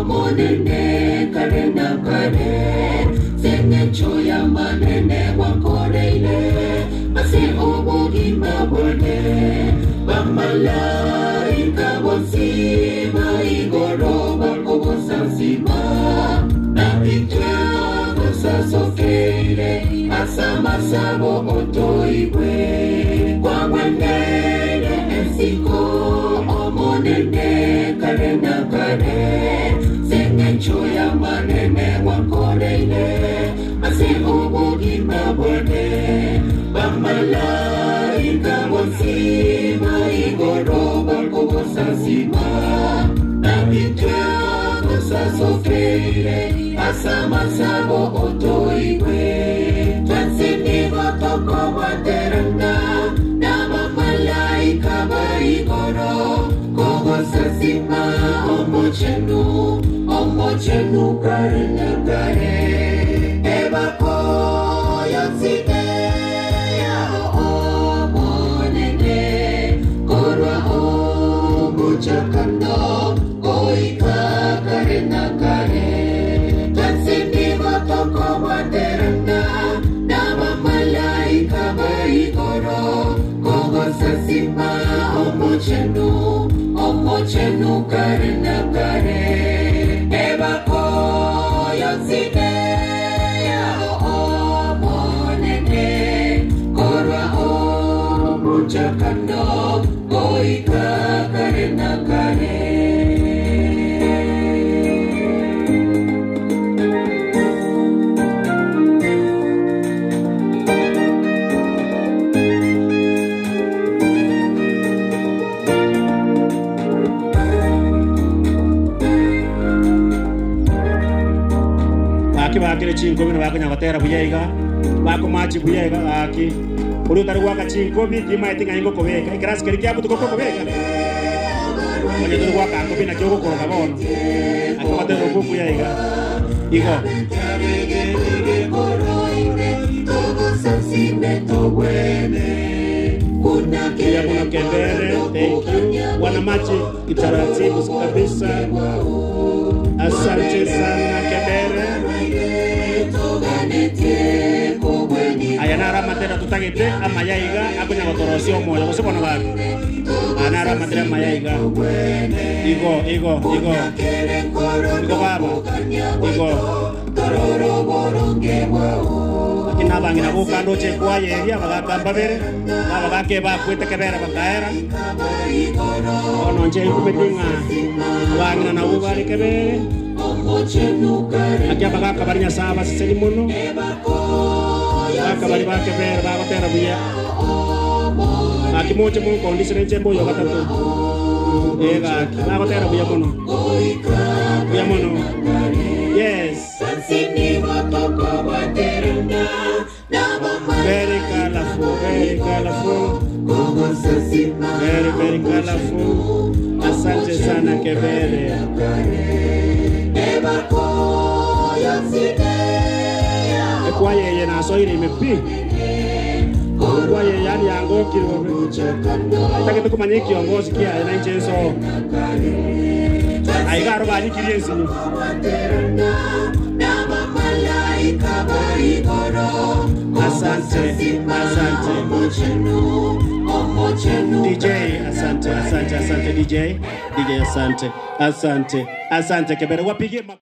omonene karena kare senge choya manene wakoreile masi obogi mabone bamalaika bosima igoro bakobosasima napitwa bosasokeire asamasabo otoiwe kwa mwenene esiko omonene karena kare senge choya manene wakoreile masi obogi mabone bamalaika bosima igoro bakobosasima napitwa bosasofeire asamasabo otoiwe twansinigo toko waterana na bamalaika baigoro kobosasima omochenu karena kare ebako yosideya omonene korwa omochakando oika karena kare twansinigo toko waterana na bamalaika baigoro kobosasima omochenu karena kare ebako yosideya omonene korwa omochakando oika karena kare. Bakire chinkomi bakanyagotera buyaiga bakomachi buyaiga aki uri utari waka chinkomi kimaitinga ingo kobeka ikrasi keri kyabuto kobeka onye turi waka ngobi na kyogo koroga bono akabatero buyaiga igo ya kuna kebere thank you wanamachi itaratibu kabisa asante sana kebere ayanara matera tutagete amayaiga akunya gotorosio moyo gusibona bari anara matera amayaiga igo baba akina bangina bukando che kwaye ya bagakamba bere bagake bakwete kebere bakaera ono nje ikubetinga bangina na ubari kebere akia bagaka barinya saba siseni mono bakabari bakebere bagotera buya akimoche mu condition chembo yo gatatu ega bagotera buya mono yes very colorful very colorful asante sana kebere ekwaye yena soire imepi ekwaye yani yango kilo take tukumanye kiongozi kia ina njenso aigaro bani kiriensi asante DJ asante DJ asante kebere wapige